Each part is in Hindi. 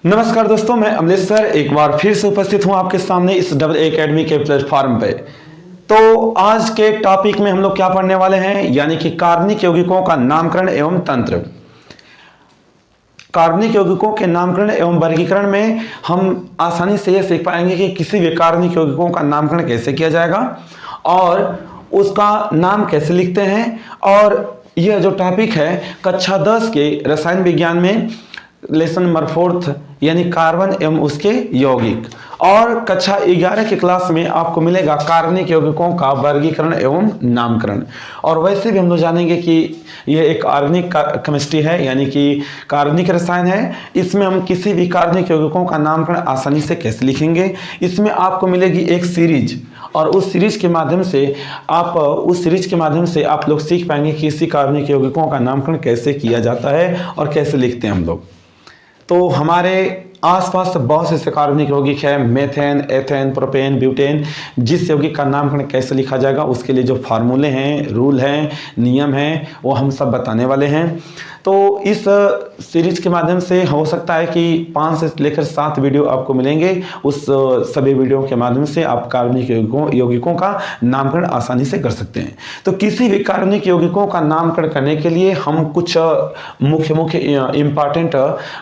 नमस्कार दोस्तों, मैं अमलेश सर एक बार फिर से उपस्थित हूं आपके सामने इस डबल एकेडमी के प्लेटफॉर्म पे। तो आज के टॉपिक में हम लोग क्या पढ़ने वाले हैं, यानी कि कार्बनिक यौगिकों का नामकरण एवं तंत्र। कार्बनिक यौगिकों के नामकरण एवं वर्गीकरण में हम आसानी से यह सीख पाएंगे कि किसी भी कार्बनिक यौगिकों का नामकरण कैसे किया जाएगा और उसका नाम कैसे लिखते हैं। और यह जो टॉपिक है कक्षा 10 के रसायन विज्ञान में लेसन नंबर 4 यानी कार्बन एवं उसके यौगिक, और कक्षा 11 की क्लास में आपको मिलेगा कार्बनिक यौगिकों का वर्गीकरण एवं नामकरण। और वैसे भी हम लोग जानेंगे कि यह एक ऑर्गेनिक केमिस्ट्री है, यानी कि कार्बनिक रसायन है। इसमें हम किसी भी कार्बनिक यौगिकों का नामकरण आसानी से कैसे लिखेंगे, इसमें आपको मिलेगी एक सीरीज, और उस सीरीज के माध्यम से आप लोग सीख पाएंगे कि इसी कार्बनिक यौगिकों का नामकरण कैसे किया जाता है और कैसे लिखते हैं हम लोग। तो हमारे आसपास बहुत से कार्बनिक यौगिक है, मेथेन, एथेन, प्रोपेन, ब्यूटेन। जिस यौगिक का नामकरण कैसे लिखा जाएगा उसके लिए जो फार्मूले हैं, रूल हैं, नियम हैं, वो हम सब बताने वाले हैं। तो इस सीरीज के माध्यम से हो सकता है कि 5 से लेकर 7 वीडियो आपको मिलेंगे। उस सभी वीडियो के माध्यम से आप कार्बनिक यौगिकों का नामकरण आसानी से कर सकते हैं। तो किसी भी कार्बनिक यौगिकों का नामकरण करने के लिए हम कुछ मुख्य इंपॉर्टेंट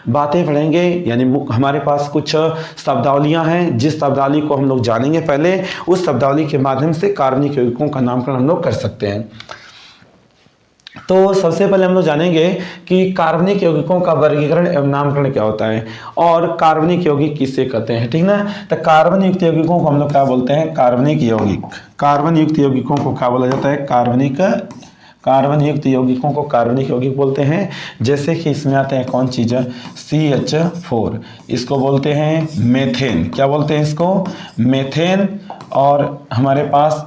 बातें पढ़ेंगे, यानी हमारे पास कुछ शब्दावलियां हैं। जिस शब्दावली को हम लोग जानेंगे पहले, उस शब्दावली के माध्यम से कार्बनिक यौगिकों का नामकरण हम लोग कर सकते हैं। तो सबसे पहले हम लोग जानेंगे कि कार्बनिक यौगिकों का वर्गीकरण एवं नामकरण क्या होता है और कार्बनिक यौगिक किसे कहते हैं, ठीक ना। तो कार्बन युक्त यौगिकों को हम लोग क्या बोलते हैं, कार्बनिक यौगिक। कार्बन युक्त यौगिकों को क्या बोला जाता है, कार्बन युक्त यौगिकों को कार्बनिक यौगिक बोलते हैं। जैसे कि इसमें आते हैं कौन चीज, CH4, इसको बोलते हैं मेथेन। क्या बोलते हैं इसको, मेथेन। और हमारे पास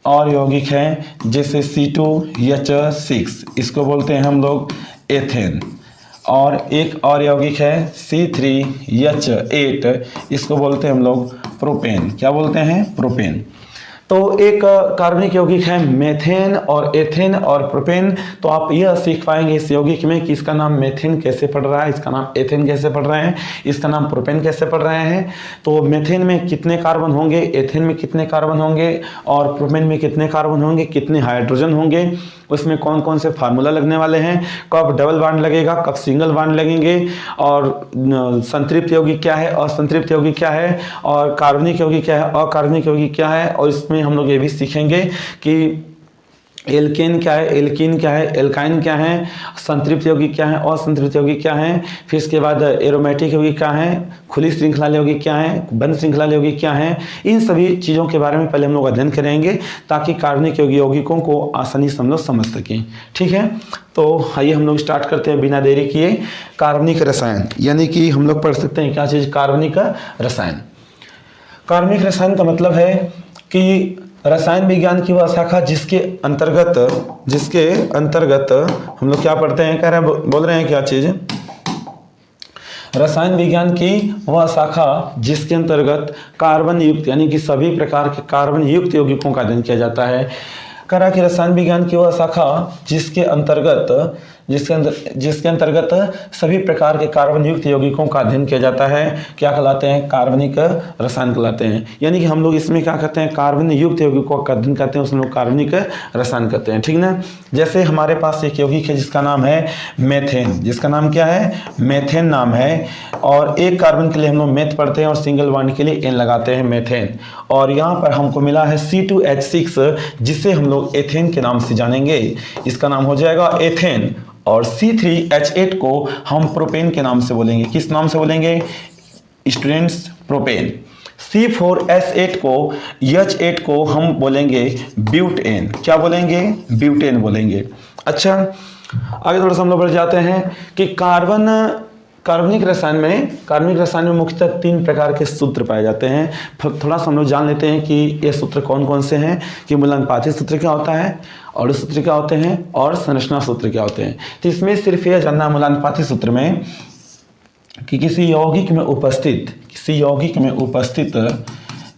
और यौगिक हैं जैसे C2H6, इसको बोलते हैं हम लोग एथेन। और एक और यौगिक है C3H8, इसको बोलते हैं हम लोग प्रोपेन। क्या बोलते हैं, प्रोपेन। तो एक कार्बनिक यौगिक है मेथेन और एथेन और प्रोपेन। तो आप यह सीख पाएंगे इस यौगिक में कि इसका नाम मेथेन कैसे पढ़ रहा है, इसका नाम एथेन कैसे पढ़ रहे हैं, इसका नाम प्रोपेन कैसे पढ़ रहे हैं। तो मेथेन में कितने कार्बन होंगे, एथेन में कितने कार्बन होंगे और प्रोपेन में कितने कार्बन होंगे, कितने हाइड्रोजन होंगे, उसमें कौन कौन से फार्मूला लगने वाले हैं, कब डबल बॉन्ड लगेगा, कब सिंगल बॉन्ड लगेंगे, और संतृप्त यौगिक क्या है, असंतृप्त यौगिक क्या है, और कार्बनिक यौगिक क्या है, अकार्बनिक यौगिक क्या है। और इसमें हम लोग ये भी सीखेंगे कि एल्केन क्या है, एल्कीन क्या है, एल्काइन क्या है, संतृप्त यौगिक क्या है, असंतृप्त यौगिक क्या है। फिर इसके बाद एरोमेटिक यौगिक क्या है, खुली श्रृंखला यौगिक क्या है, बंद श्रृंखला यौगिक क्या है। इन सभी चीज़ों के बारे में पहले हम लोग अध्ययन करेंगे ताकि कार्बनिक यौगिकों को आसानी से हम लोग समझ सकें, ठीक है। तो आइए हम लोग स्टार्ट करते हैं बिना देरी किए। कार्बनिक रसायन, यानी कि हम लोग पढ़ सकते हैं क्या चीज़, कार्बनिक रसायन। कार्बनिक रसायन का मतलब है कि रसायन विज्ञान की वह शाखा जिसके अंतर्गत हम लोग क्या पढ़ते हैं, कह रहे हैं, बोल रहे हैं क्या चीज, रसायन विज्ञान की वह शाखा जिसके अंतर्गत कार्बन युक्त यानी कि सभी प्रकार के कार्बन युक्त यौगिकों का अध्ययन किया जाता है। कह रहा कि रसायन विज्ञान की वह शाखा जिसके अंतर्गत सभी प्रकार के कार्बन युक्त यौगिकों का अध्ययन किया जाता है, क्या कहलाते हैं, कार्बनिक रसायन कहलाते हैं। यानी कि हम लोग इसमें क्या कहते हैं, कार्बन युक्त यौगिकों का अध्ययन करते हैं, उसमें लोग कार्बनिक रसायन कहते हैं, ठीक ना। जैसे हमारे पास एक यौगिक है जिसका नाम है मेथेन, जिसका नाम क्या है, मेथेन नाम है। और एक कार्बन के लिए हम लोग मेथ पढ़ते हैं और सिंगल बॉन्ड के लिए N लगाते हैं, मेथेन। और यहाँ पर हमको मिला है C2H6, जिसे हम लोग एथेन के नाम से जानेंगे, इसका नाम हो जाएगा एथेन। और C3H8 को हम प्रोपेन के नाम से बोलेंगे। किस नाम से बोलेंगे स्टूडेंट्स, प्रोपेन। C4S8 को H8 को हम बोलेंगे ब्यूटेन। क्या बोलेंगे, ब्यूटेन बोलेंगे। अच्छा, आगे थोड़ा सा हम लोग बढ़ जाते हैं कि कार्बनिक रसायन में मुख्यतः 3 प्रकार के सूत्र पाए जाते हैं। थोड़ा सा हम लोग जान लेते हैं कि ये सूत्र कौन कौन से हैं, कि मूलानुपाती सूत्र क्या होता है, और सूत्र क्या होते हैं, और संरचना सूत्र क्या होते हैं। तो इसमें सिर्फ यह जानना है मूलानुपाती सूत्र में कि किसी यौगिक में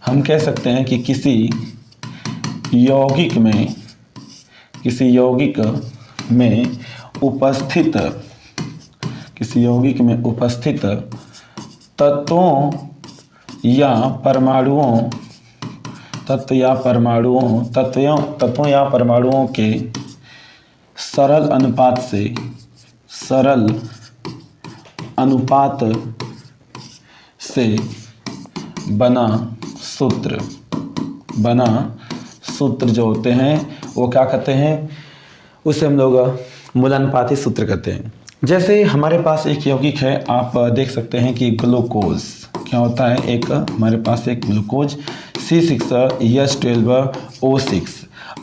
हम कह सकते हैं कि किसी यौगिक में उपस्थित किसी यौगिक में उपस्थित तत्वों या परमाणुओं के सरल अनुपात से बना सूत्र जो होते हैं वो क्या कहते हैं, उसे हम लोग मूलानुपाती सूत्र कहते हैं। जैसे हमारे पास एक यौगिक है, आप देख सकते हैं कि ग्लूकोज क्या होता है, एक हमारे पास एक ग्लूकोज C6H12O6।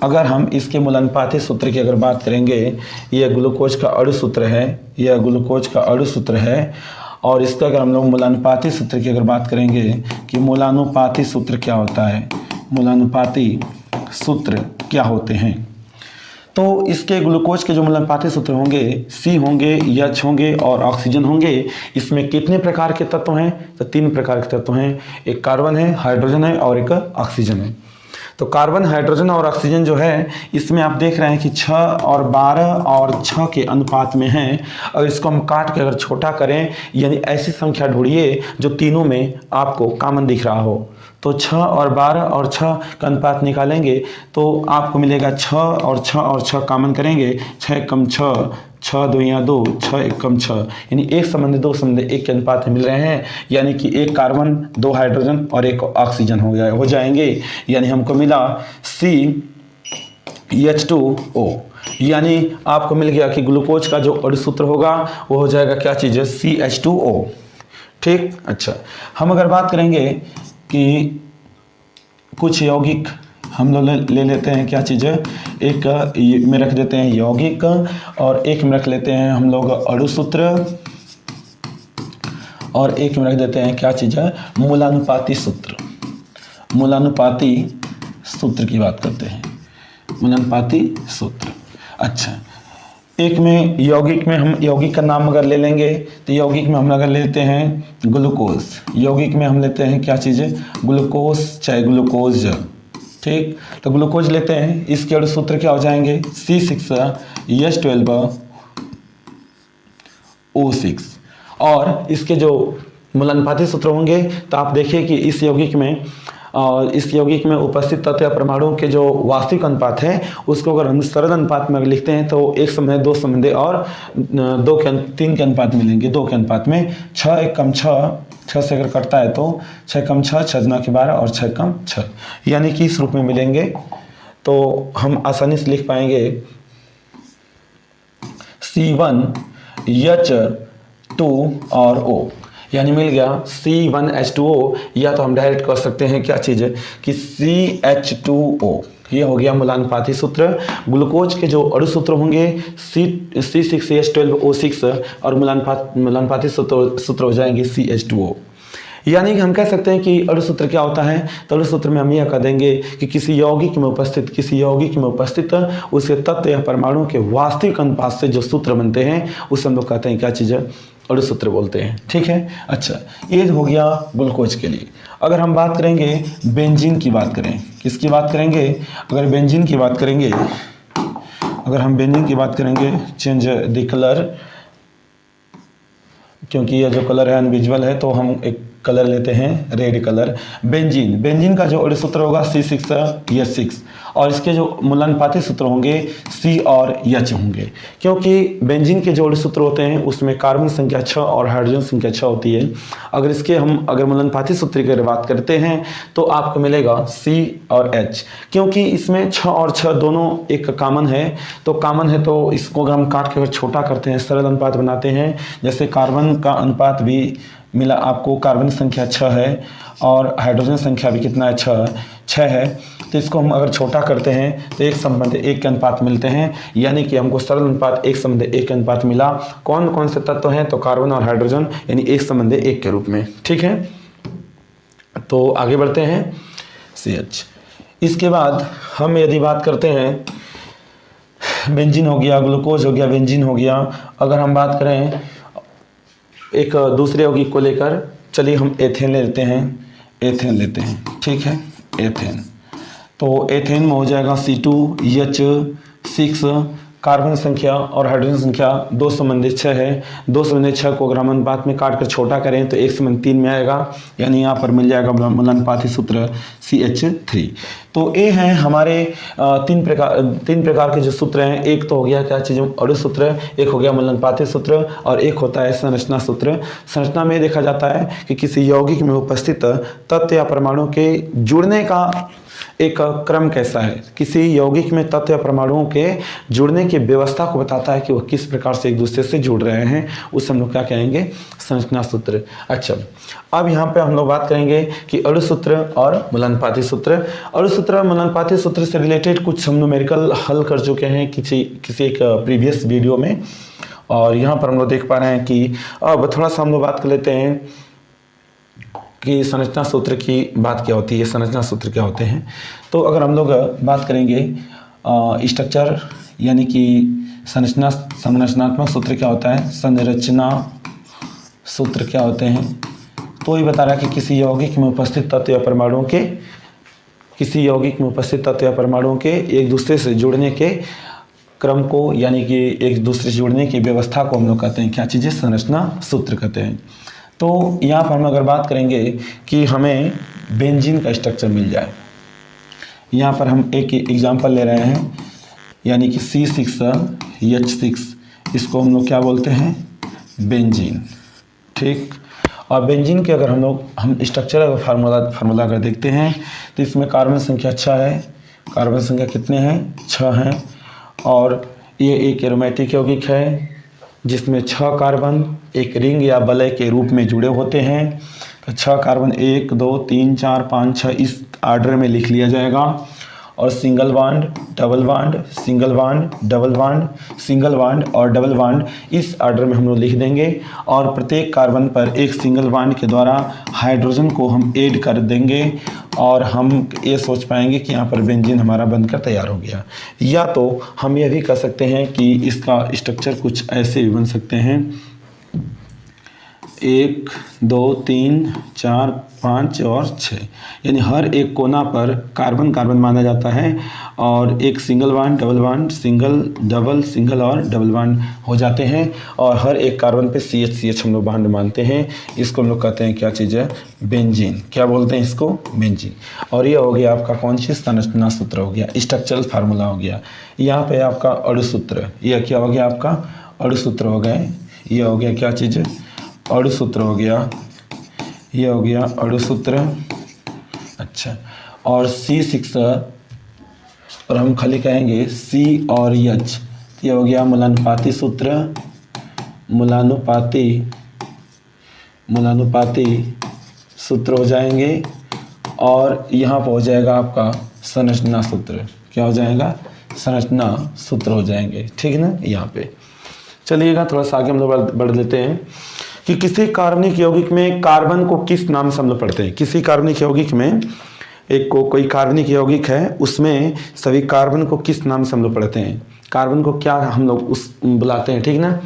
अगर हम इसके मूलानुपाती सूत्र की अगर बात करेंगे, यह ग्लूकोज का अणु सूत्र है, और इसका अगर हम लोग मूलानुपाती सूत्र की अगर बात करेंगे कि मूलानुपाती सूत्र क्या होता है, मूलानुपाती सूत्र क्या होते हैं, तो इसके ग्लूकोज के जो मूलानुपाती सूत्र होंगे C होंगे, H होंगे और ऑक्सीजन होंगे। इसमें कितने प्रकार के तत्व हैं, तो 3 प्रकार के तत्व हैं, एक कार्बन है, हाइड्रोजन है और एक ऑक्सीजन है। तो कार्बन, हाइड्रोजन और ऑक्सीजन जो है, इसमें आप देख रहे हैं कि 6 और 12 और 6 के अनुपात में है। और इसको हम काट के अगर छोटा करें, यानी ऐसी संख्या ढूंढिए जो तीनों में आपको कॉमन दिख रहा हो। तो 6 और 12 और 6 का अनुपात निकालेंगे तो आपको मिलेगा 6 और 6 कॉमन करेंगे, 6 कम 6, 6 2 या 2, 6 1 कम 6, यानी 1 संबंध 2 संबंध 1 के अनुपात में मिल रहे हैं। यानी कि 1 कार्बन, 2 हाइड्रोजन और 1 ऑक्सीजन हो जाएंगे। यानी हमको मिला CH2O। यानी आपको मिल गया कि ग्लूकोज का जो अणु सूत्र होगा वो हो जाएगा क्या चीज़ है, CH2O। ठीक, अच्छा, हम अगर बात करेंगे कि कुछ यौगिक हम लोग ले लेते हैं, क्या चीज़ है, एक में रख देते हैं यौगिक और एक में रख लेते हैं हम लोग अणु सूत्र और एक में रख देते हैं क्या चीज़ है, मूलानुपाती सूत्र। मूलानुपाती सूत्र की बात करते हैं, मूलानुपाती सूत्र। अच्छा, एक में यौगिक में हम यौगिक का नाम अगर ले लेंगे तो यौगिक में हम अगर लेते हैं ग्लूकोज, यौगिक में हम लेते हैं क्या चीज़ है, ग्लूकोज चाहे ग्लूकोज। ठीक, तो ग्लूकोज लेते हैं, इसके अणु सूत्र क्या हो जाएंगे, C6H12O6। और इसके जो मूलानुपाती सूत्र होंगे तो आप देखिए कि इस यौगिक में उपस्थित तत्व या परमाणुओं के जो वास्तविक अनुपात है उसको अगर हम सरल अनुपात में लिखते हैं तो 1 संबंध 2 संबंध और 3 के अनुपात मिलेंगे, 2 के अनुपात में। 6 1 कम 6, 6 से अगर कटता है तो 6 कम 6, 6 2 के 12 और 6 कम 6, यानी कि इस रूप में मिलेंगे। तो हम आसानी से लिख पाएंगे C1H2 और O, यानी मिल गया C1H2O। या तो हम डायरेक्ट कर सकते हैं क्या चीज़ है कि CH2O। ये हो गया मूलानुपाती सूत्र। ग्लूकोज के जो अणु सूत्र होंगे C6H12O6 और मूलानुपाती सूत्र हो जाएंगे CH2O। यानी कि हम कह सकते हैं कि अणु सूत्र क्या होता है, तो अणु सूत्र में हम यह कह देंगे कि किसी यौगिक में उपस्थित उसके तत्व या परमाणु के वास्तविक अनुपात से जो सूत्र बनते हैं उसे हम लोग कहते हैं क्या चीज़ है, अणु सूत्र बोलते हैं। ठीक है, अच्छा, ये हो गया ग्लूकोज के लिए। अगर हम बात करेंगे बेंजीन की बात करें, किसकी बात करेंगे, अगर बेंजीन की बात करेंगे, चेंज द कलर, क्योंकि यह जो कलर है अनविजुअल है तो हम एक कलर लेते हैं रेड कलर। बेंजीन का जो अणु सूत्र होगा C6H6 और इसके जो मूलानुपाती सूत्र होंगे C और H होंगे, क्योंकि बेंजीन के जो अणु सूत्र होते हैं उसमें कार्बन संख्या 6 और हाइड्रोजन संख्या 6 होती है। अगर इसके हम मूलानुपाती सूत्र की बात करते हैं तो आपको मिलेगा C और H, क्योंकि इसमें 6 और 6 दोनों एक कॉमन है। तो इसको अगर हम काट के छोटा करते हैं, सरल अनुपात बनाते हैं, जैसे कार्बन का अनुपात भी मिला आपको, कार्बन संख्या 6 है और हाइड्रोजन संख्या भी कितना है, 6 है। तो इसको हम अगर छोटा करते हैं तो 1 संबंध 1 के अनुपात मिलते हैं, यानी कि हमको सरल अनुपात 1 संबंध 1 के अनुपात मिला। कौन कौन से तत्व हैं, तो कार्बन और हाइड्रोजन, यानी 1 संबंध 1 के रूप में। ठीक है, तो आगे बढ़ते हैं CH। इसके बाद हम यदि बात करते हैं, बेंजीन हो गया, ग्लूकोज हो गया, बेंजीन हो गया। अगर हम बात करें एक दूसरे यौगिक को लेकर, चलिए हम एथेन लेते हैं। ठीक है, एथेन। तो एथेन में हो जाएगा C2H6 कार्बन संख्या और हाइड्रोजन संख्या 2 है। 2 को अगर हम अनुपात में काट कर छोटा करें तो 1:3 में आएगा, यानी यहाँ पर मिल जाएगा मूलानुपाती सूत्र CH3। तो ये हैं हमारे तीन प्रकार के जो सूत्र हैं। एक तो हो गया क्या चीज़, अणु सूत्र, एक हो गया मूलानुपाती सूत्र, और एक होता है संरचना सूत्र। संरचना में देखा जाता है कि किसी यौगिक में उपस्थित तत्व या परमाणु के जुड़ने का एक क्रम कैसा है। किसी यौगिक में तत्व या परमाणुओं के जुड़ने की व्यवस्था को बताता है कि वह किस प्रकार से एक दूसरे से जुड़ रहे हैं, उस हम लोग क्या कहेंगे, संरचना सूत्र। अच्छा, अब यहाँ पे हम लोग बात करेंगे कि अणु सूत्र और मूलानुपाती सूत्र। अणु सूत्र और मूलानुपाती सूत्र से रिलेटेड कुछ हम न्यूमेरिकल हल कर चुके हैं किसी एक प्रीवियस वीडियो में, और यहाँ पर हम लोग देख पा रहे हैं कि अब थोड़ा सा हम लोग बात कर लेते हैं कि संरचना सूत्र की बात क्या होती है, संरचना सूत्र क्या होते हैं। तो अगर हम लोग बात करेंगे स्ट्रक्चर यानी कि संरचनात्मक सूत्र क्या होता है, संरचना सूत्र क्या होते हैं, तो ये बता रहा है कि किसी यौगिक में उपस्थित तत्व या परमाणुओं के एक दूसरे से जुड़ने के क्रम को, यानी कि एक दूसरे से जुड़ने की व्यवस्था को हम लोग कहते हैं क्या चीज़ें, संरचना सूत्र कहते हैं। तो यहाँ पर हम अगर बात करेंगे कि हमें बेंजीन का स्ट्रक्चर मिल जाए, यहाँ पर हम एक एग्जांपल ले रहे हैं, यानी कि C6H6, इसको हम लोग क्या बोलते हैं, बेंजीन। ठीक, और बेंजीन के अगर हम स्ट्रक्चर का फार्मूला अगर देखते हैं तो इसमें कार्बन संख्या 6 है। कार्बन संख्या कितने हैं, 6 हैं, और ये एक एरोमेटिक यौगिक है जिसमें 6 कार्बन एक रिंग या वलय के रूप में जुड़े होते हैं। तो 6 कार्बन 1 2 3 4 5 6 इस आर्डर में लिख लिया जाएगा, और single bond, double bond, single bond, double bond, single bond और डबल बॉन्ड इस आर्डर में हम लोग लिख देंगे, और प्रत्येक कार्बन पर एक सिंगल बॉन्ड के द्वारा हाइड्रोजन को हम ऐड कर देंगे, और हम ये सोच पाएंगे कि यहाँ पर बेंजीन हमारा बनकर तैयार हो गया। या तो हम ये भी कह सकते हैं कि इसका स्ट्रक्चर कुछ ऐसे भी बन सकते हैं, 1 2 3 4 5 और 6, यानी हर एक कोना पर कार्बन माना जाता है, और एक single bond, double bond, single, double, single और डबल बॉन्ड हो जाते हैं, और हर एक कार्बन पे CH हम लोग बॉन्ड मानते हैं। इसको हम लोग कहते हैं क्या चीज़ है, बेंजीन। क्या बोलते हैं इसको, बेंजीन। और ये हो गया आपका कौन सी, संरचना सूत्र हो गया, स्ट्रक्चरल फार्मूला हो गया। यहाँ पे आपका अणु सूत्र, यह क्या हो गया, आपका अणु सूत्र हो गए। ये हो गया क्या चीज़, अणु सूत्र हो गया, ये हो गया अणु सूत्र। अच्छा, और C6 और हम खाली कहेंगे C और H, ये हो गया मूलानुपाती सूत्र, मूलानुपाती सूत्र हो जाएंगे, और यहाँ पर हो जाएगा आपका संरचना सूत्र। क्या हो जाएगा, संरचना सूत्र हो जाएंगे। ठीक है ना। यहाँ पे चलिएगा थोड़ा सा आगे हम लोग बढ़ लेते हैं कि किसी कार्बनिक यौगिक में कार्बन को किस नाम से हम लोग पढ़ते हैं। किसी कार्बनिक यौगिक में कोई कार्बनिक यौगिक है, उसमें सभी कार्बन को किस नाम से हम लोग पढ़ते हैं, कार्बन को क्या हम लोग बुलाते हैं। ठीक ना।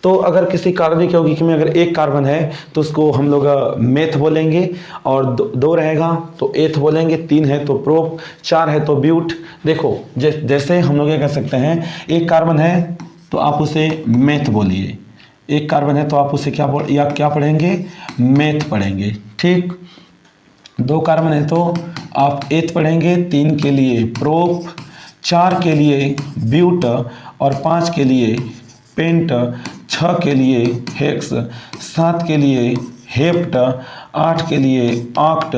तो अगर किसी कार्बनिक यौगिक में अगर एक कार्बन है तो उसको हम लोग मेथ बोलेंगे, और 2 रहेगा तो एथ बोलेंगे, 3 है तो प्रोप, 4 है तो ब्यूट। देखो जैसे हम लोग ये कह सकते हैं, एक कार्बन है तो आप उसे मेथ बोलिए, एक कार्बन है तो आप उसे क्या पढ़ेंगे, मेथ पढ़ेंगे। ठीक, 2 कार्बन है तो आप एथ पढ़ेंगे, 3 के लिए प्रोप, 4 के लिए ब्यूट, और 5 के लिए पेंट, 6 के लिए हेक्स, 7 के लिए हेप्ट, 8 के लिए ऑक्ट,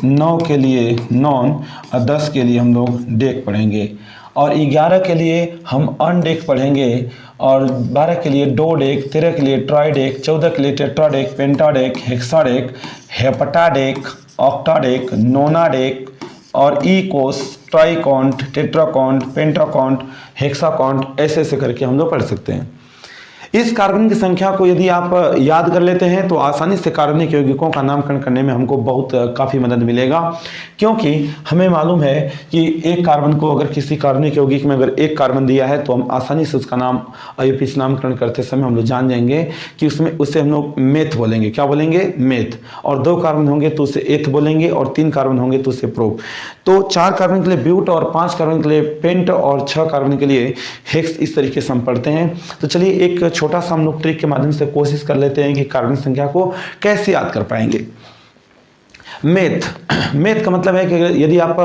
9 के लिए नॉन, और 10 के लिए हम लोग डेक पढ़ेंगे, और 11 के लिए हम अनडेक पढ़ेंगे, और 12 के लिए डोडेक, 13 के लिए ट्राइडेक, 14 के लिए टेट्राडेक, पेंटाडेक, हेक्साडेक, हेप्टाडेक, ऑक्टाडेक, नोनाडेक, और इकोस, ट्राइकॉन्ट, टेट्राकॉन्ट, पेंटाकॉन्ट, हेक्साकॉन्ट, ऐसे करके हम लोग पढ़ सकते हैं। इस कार्बन की संख्या को यदि आप याद कर लेते हैं तो आसानी से कार्बनिक यौगिकों का नामकरण करने में हमको बहुत काफ़ी मदद मिलेगा, क्योंकि हमें मालूम है कि एक कार्बन को अगर किसी कार्बनिक यौगिक में अगर एक कार्बन दिया है तो हम आसानी से उसका नाम आईयूपीएच नामकरण करते समय हम लोग जान जाएंगे कि उसमें उसे हम लोग मेथ बोलेंगे। क्या बोलेंगे? मेथ। और 2 कार्बन होंगे तो उसे एथ बोलेंगे, और 3 कार्बन होंगे तो उसे प्रोप। तो 4 कार्बन के लिए ब्यूट, और 5 कार्बन के लिए पेंट, और 6 कार्बन के लिए हेक्स। इस तरीके से हम पढ़ते हैं। तो चलिए एक छोटा सा हम लोग ट्रिक के माध्यम से कोशिश कर लेते हैं कि कार्बन संख्या को कैसे याद कर पाएंगे। मेथ। मेथ का मतलब है कि यदि आप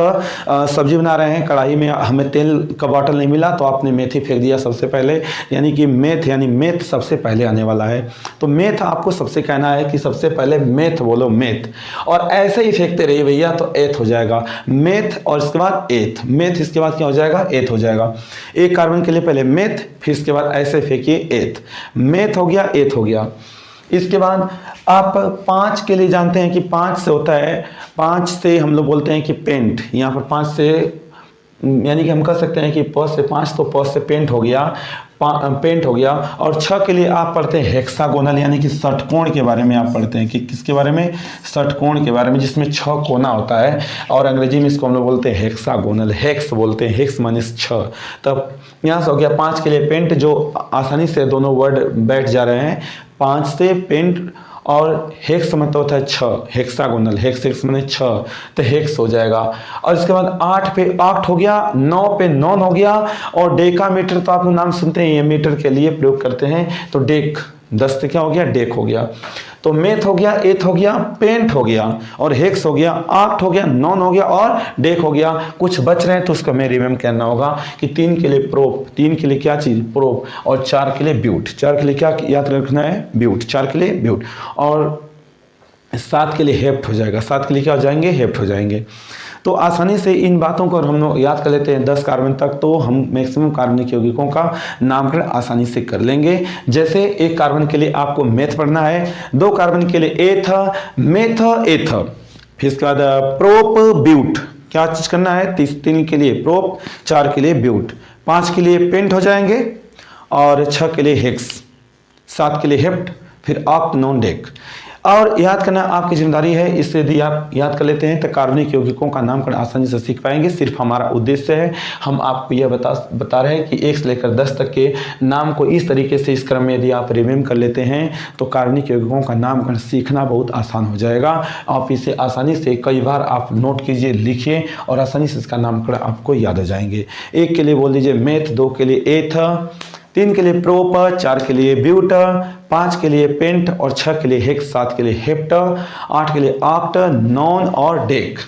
सब्जी बना रहे हैं, कढ़ाई में हमें तेल का बॉटल नहीं मिला तो आपने मेथी फेंक दिया सबसे पहले, यानी कि मेथ सबसे पहले आने वाला है। तो मेथ आपको सबसे कहना है कि सबसे पहले मेथ बोलो, मेथ, और ऐसे ही फेंकते रहिए भैया तो एथ हो जाएगा। मेथ और इसके बाद एथ, मेथ इसके बाद क्या हो जाएगा? एथ हो जाएगा। एक कार्बन के लिए पहले मेथ, फिर इसके बाद ऐसे फेंकिए एथ। मेथ हो गया, एथ हो गया। इसके बाद आप 5 के लिए जानते हैं कि 5 से होता है, 5 से हम लोग बोलते हैं कि पेंट। यहाँ पर 5 से यानी कि हम कह सकते हैं कि प से 5, तो प से पेंट हो गया, पेंट हो गया। और 6 के लिए आप पढ़ते हैं हेक्सागोनल, यानी कि षटकोण के बारे में आप पढ़ते हैं कि किसके बारे में? षटकोण के बारे में, जिसमें 6 कोना होता है, और अंग्रेजी में इसको हम लोग बोलते हैं हेक्सागोनल। हेक्स बोलते हैं, हेक्स माने 6। तब यहाँ से हो गया 5 के लिए पेंट, जो आसानी से दोनों वर्ड बैठ जा रहे हैं। 5 से पेंट, और हेक्स मतलब होता है 6, हेक्सागोनल, हेक्स माने 6, तो हेक्स हो जाएगा। और इसके बाद 8 पे 8 हो गया, 9 पे 9 हो गया, और डेकामीटर तो आप लोग नाम सुनते हैं, ये मीटर के लिए प्रयोग करते हैं, तो डेक 10 से क्या हो गया? डेक हो गया। तो मेथ हो गया, एथ हो गया, पेंट हो गया, और हेक्स हो गया, 8 हो गया, 9 हो गया, और डेक हो गया। कुछ बच रहे हैं तो उसको हमें रिमेम्बर करना होगा कि 3 के लिए प्रोप, 3 के लिए क्या चीज़? प्रोप, और 4 के लिए ब्यूट। 4 के लिए क्या याद रखना है? ब्यूट। 4 के लिए ब्यूट, और 7 के लिए हेप्ट हो जाएगा। 7 के लिए क्या हो जाएंगे? हेप्ट हो जाएंगे। तो आसानी से इन बातों को हम लोग याद कर लेते हैं 10 कार्बन तक, तो हम मैक्सिमम कार्बनिक यौगिकों का नामकरण आसानी से कर लेंगे। जैसे एक कार्बन के लिए आपको मेथ पढ़ना है, 2 कार्बन के लिए एथ, मेथ, एथ, फिर इसके बाद प्रोप, ब्यूट। क्या चीज करना है? 3 के लिए प्रोप, 4 के लिए ब्यूट, 5 के लिए पेंट हो जाएंगे, और 6 के लिए हेक्स, 7 के लिए हेप्ट, फिर ऑक्ट, नॉन, डेक। और याद करना आपकी जिम्मेदारी है। इससे यदि आप याद कर लेते हैं तो कार्बनिक यौगिकों का नामकरण आसानी से सीख पाएंगे। सिर्फ हमारा उद्देश्य है, हम आपको यह बता रहे हैं कि 1 से लेकर 10 तक के नाम को इस तरीके से इस क्रम में यदि आप रिमेम्बर कर लेते हैं तो कार्बनिक यौगिकों का नामकरण सीखना बहुत आसान हो जाएगा। आप इसे आसानी से कई बार आप नोट कीजिए, लिखिए, और आसानी से इसका नामकरण आपको याद हो जाएंगे। 1 के लिए बोल दीजिए मेथ, 2 के लिए एथ, 3 के लिए प्रोप, 4 के लिए ब्यूट, 5 के लिए पेंट, और 6 के लिए हेक्स, 7 के लिए हेप्ट, 8 के लिए ऑक्ट, नॉन, और डेक।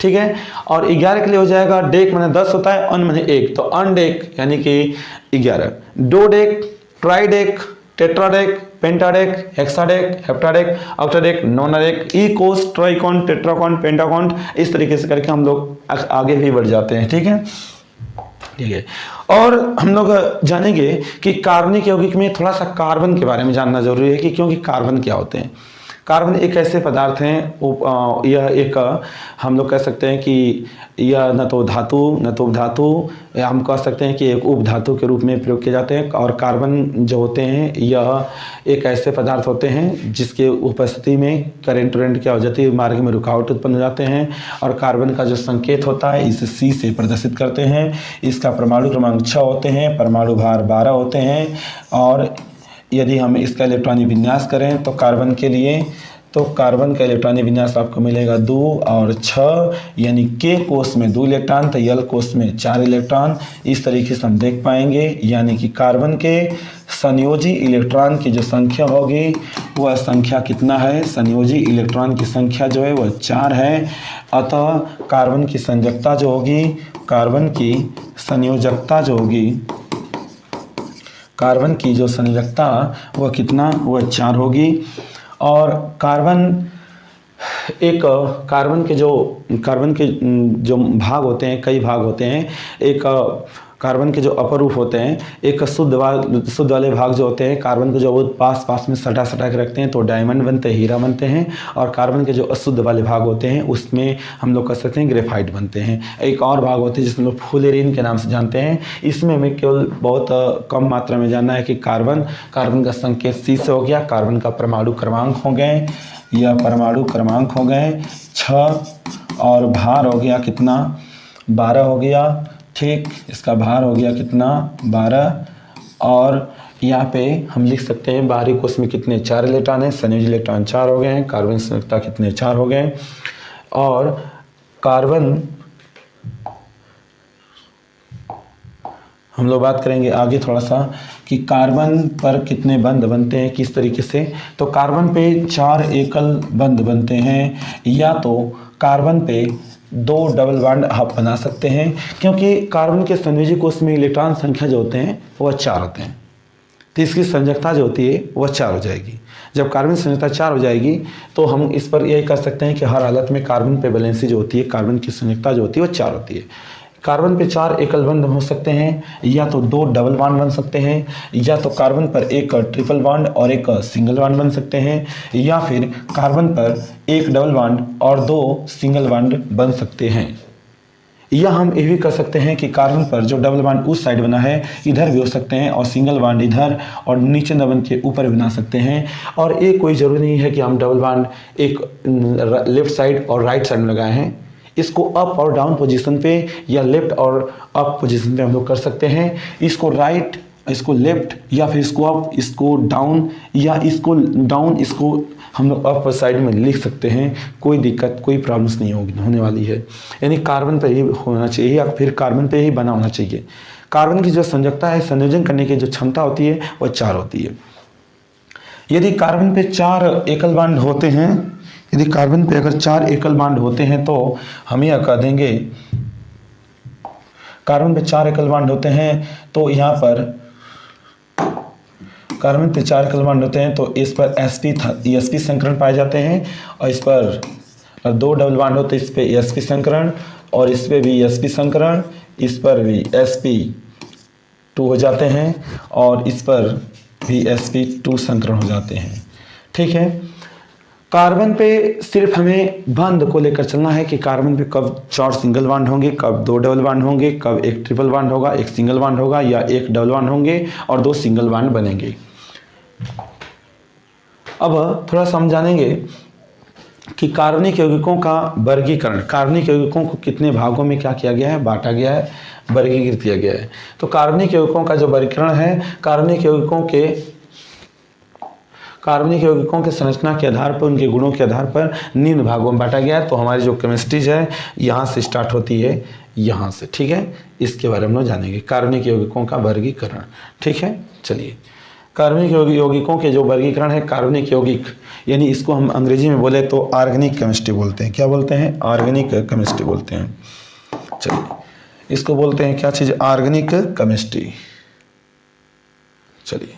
ठीक है। और 11 के लिए हो जाएगा, डेक माने 10 होता है, अन माने 1, तो अनडेक यानी कि 11, डोडेक, ट्राइडेक, टेट्राडेक, पेंटाडेक, हेक्साडेक, हेप्टाडेक, ऑक्टाडेक, नोनाडेक, इकोस, ट्राइकॉन, टेट्राकॉन, पेंटाकॉन। इस तरीके से करके हम लोग आगे भी बढ़ जाते हैं। ठीक है, ठीक है। और हम लोग जानेंगे कि कार्बनिक यौगिक में थोड़ा सा कार्बन के बारे में जानना जरूरी है कि क्योंकि कार्बन क्या होते हैं। कार्बन एक ऐसे पदार्थ हैं, यह एक हम लोग कह सकते हैं कि यह न तो धातु न तो उपधातु, या हम कह सकते हैं कि एक उपधातु के रूप में प्रयोग किए जाते हैं। और कार्बन जो होते हैं यह एक ऐसे पदार्थ होते हैं जिसके उपस्थिति में करंट क्या हो जाती है, मार्ग में रुकावट उत्पन्न हो जाते हैं। और कार्बन का जो संकेत होता है इसे C से प्रदर्शित करते हैं। इसका परमाणु क्रमांक 6 होते हैं, परमाणु भार 12 होते हैं। और यदि हम इसका इलेक्ट्रॉनिक विन्यास करें तो कार्बन के लिए, तो कार्बन का इलेक्ट्रॉनिक विन्यास आपको मिलेगा 2 और 6, यानी K कोष में 2 इलेक्ट्रॉन तो L कोष में 4 इलेक्ट्रॉन। इस तरीके से हम देख पाएंगे, यानी कि कार्बन के संयोजी इलेक्ट्रॉन की जो संख्या होगी वह संख्या कितना है, संयोजी इलेक्ट्रॉन की संख्या जो है वह 4 है। अतः कार्बन की संयोजकता जो होगी, कार्बन की संयोजकता जो होगी, कार्बन की जो संयोजकता वह कितना, वह 4 होगी। और कार्बन के जो भाग होते हैं, कई भाग होते हैं। एक कार्बन के जो अपर रूप होते हैं, एक शुद्ध वाले भाग जो होते हैं कार्बन को जो वो पास पास में सटा के रखते हैं तो डायमंड बनते हैं, हीरा बनते हैं। और कार्बन के जो अशुद्ध वाले भाग होते हैं उसमें हम लोग कह सकते हैं ग्रेफाइट बनते हैं। एक और भाग होते हैं जिसमें लोग फुलेरिन के नाम से जानते हैं। इसमें हमें केवल बहुत कम मात्रा में जानना है कि कार्बन का संकेत C से हो गया, कार्बन का परमाणु क्रमांक हो गए, यह परमाणु क्रमांक हो गए 6, और भार हो गया कितना 12 हो गया, ठीक। इसका भार हो गया कितना 12, और यहाँ पे हम लिख सकते हैं बाहरी कोश में कितने 4 इलेक्ट्रॉन हैं, संयोजी इलेक्ट्रॉन 4 हो गए हैं, कार्बन संयुक्ता कितने 4 हो गए। और कार्बन हम लोग बात करेंगे आगे थोड़ा सा कि कार्बन पर कितने बंध बनते हैं, किस तरीके से। तो कार्बन पे 4 एकल बंध बनते हैं, या तो कार्बन पे 2 डबल बॉन्ड आप बना सकते हैं, क्योंकि कार्बन के संयोजी कोश में इलेक्ट्रॉन संख्या जो होते हैं वह 4 होते हैं, तो इसकी संयोजकता जो होती है वह 4 हो जाएगी। जब कार्बन की संयोजकता 4 हो जाएगी तो हम इस पर यही कर सकते हैं कि हर हालत में कार्बन पे वैलेंसी जो होती है, कार्बन की संयोजकता जो होती है वह 4 होती है। कार्बन पे 4 एकल बंध हो सकते हैं, या तो 2 डबल बॉन्ड बन सकते हैं, या तो कार्बन पर एक ट्रिपल बॉन्ड और एक सिंगल बॉन्ड बन सकते हैं, या फिर कार्बन पर एक डबल बॉन्ड और 2 सिंगल बॉन्ड बन सकते हैं। या हम ये भी कर सकते हैं कि कार्बन पर जो डबल बॉन्ड उस साइड बना है इधर भी हो सकते हैं, और सिंगल बॉन्ड इधर और नीचे दबन के ऊपर बना सकते हैं। और ये कोई ज़रूरी नहीं है कि हम डबल बॉन्ड एक लेफ्ट साइड और राइट साइड में लगाए हैं, इसको अप और डाउन पोजीशन पे या लेफ्ट और अप पोजीशन पे हम लोग कर सकते हैं। इसको राइट, इसको लेफ्ट, या फिर इसको अप, इसको डाउन, या इसको डाउन, इसको हम लोग अप साइड में लिख सकते हैं। कोई दिक्कत, कोई प्रॉब्लम्स नहीं होने वाली है। यानी कार्बन पे ही होना चाहिए या फिर कार्बन पे ही बना होना चाहिए। कार्बन की जो संयोजकता है, संयोजन करने की जो क्षमता होती है वह 4 होती है। यदि कार्बन पे 4 एकल बॉन्ड होते हैं, यदि कार्बन पे अगर 4 एकल बॉन्ड होते हैं तो हम यह कह देंगे, कार्बन पे 4 एकल बॉन्ड होते हैं तो यहाँ पर कार्बन पे 4 एकल बॉन्ड होते हैं तो इस पर sp संकरण पाए जाते हैं, और इस पर 2 डबल बॉन्ड होते हैं, इस पे sp संकरण, और इस पे भी sp संकरण, इस पर भी sp2 हो जाते हैं, और इस पर भी sp2 संकरण हो जाते हैं। ठीक है, कार्बन पे सिर्फ हमें बंध को लेकर चलना है कि कार्बन पे कब 4 सिंगल बॉन्ड होंगे, कब 2 डबल बॉन्ड होंगे, कब एक ट्रिपल बॉन्ड होगा, एक सिंगल बॉन्ड होगा, या एक डबल बॉन्ड होंगे और 2 सिंगल बॉन्ड बनेंगे। अब थोड़ा समझानेंगे कि कार्बनिक यौगिकों का वर्गीकरण, कार्बनिक यौगिकों को कितने भागों में क्या किया गया है, बांटा गया है, वर्गीकृत किया गया है। तो कार्बनिक यौगिकों का जो वर्गीकरण है, कार्बनिक यौगिकों के संरचना के आधार पर, उनके गुणों के आधार पर निम्न भागों में बांटा गया है। तो हमारी जो केमिस्ट्रीज है यहाँ से स्टार्ट होती है, यहाँ से। ठीक है, इसके बारे में हम लोग जानेंगे कार्बनिक यौगिकों का वर्गीकरण। ठीक है, चलिए, कार्बनिक यौगिकों के जो वर्गीकरण है, कार्बनिक यौगिक यानी इसको हम अंग्रेजी में बोले तो ऑर्गेनिक केमिस्ट्री बोलते हैं। क्या बोलते हैं? ऑर्गेनिक केमिस्ट्री बोलते हैं। चलिए, इसको बोलते हैं क्या चीज़? Organic chemistry. चलिए,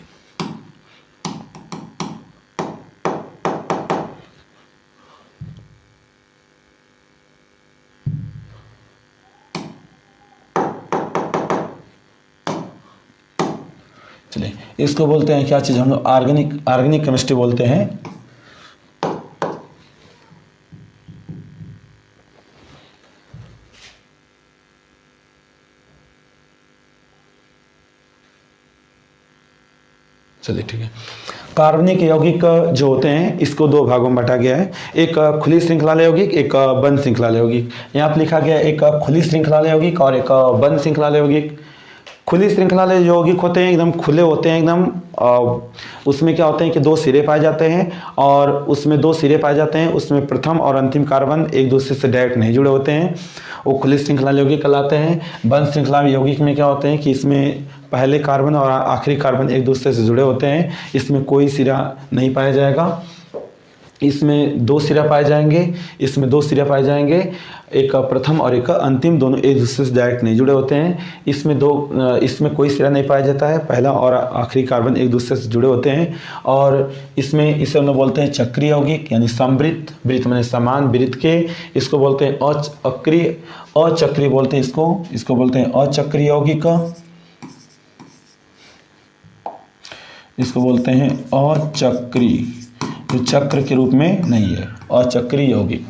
इसको बोलते हैं क्या चीज़? हम लोग ऑर्गेनिक केमिस्ट्री बोलते हैं। चलिए, ठीक है। कार्बनिक यौगिक जो होते हैं इसको 2 भागों में बांटा गया है, एक खुली श्रृंखला यौगिक, एक बंद श्रृंखला यौगिक। यहाँ पर लिखा गया है एक खुली श्रृंखला यौगिक और एक बंद श्रृंखला यौगिक। खुली श्रृंखला यौगिक होते हैं एकदम खुले होते हैं एकदम, उसमें क्या होते हैं कि 2 सिरे पाए जाते हैं, और उसमें 2 सिरे पाए जाते हैं, उसमें प्रथम और अंतिम कार्बन एक दूसरे से डायरेक्ट नहीं जुड़े होते हैं, वो खुली श्रृंखला यौगिक कहलाते हैं। बंद श्रृंखला यौगिक में क्या होते हैं कि इसमें पहले कार्बन और आखिरी कार्बन एक दूसरे से जुड़े होते हैं, इसमें कोई सिरा नहीं पाया जाएगा। इसमें दो सिरा पाए जाएंगे, इसमें दो सिरा पाए जाएंगे, एक प्रथम और एक अंतिम, दोनों एक दूसरे से डायरेक्ट नहीं जुड़े होते हैं। इसमें कोई सिरा नहीं पाया जाता है, पहला और आखिरी कार्बन एक दूसरे से जुड़े होते हैं। और इसमें इसे हम लोग बोलते हैं चक्रीय यौगिक यानी समवृत्त, वृत्त माने समान, वृत्त के, इसको बोलते हैं अचक्रीय बोलते हैं इसको बोलते हैं अचक्रीय यौगिक, इसको बोलते हैं अचक्रीय, जो चक्र के रूप में नहीं है, अचक्रीय यौगिक।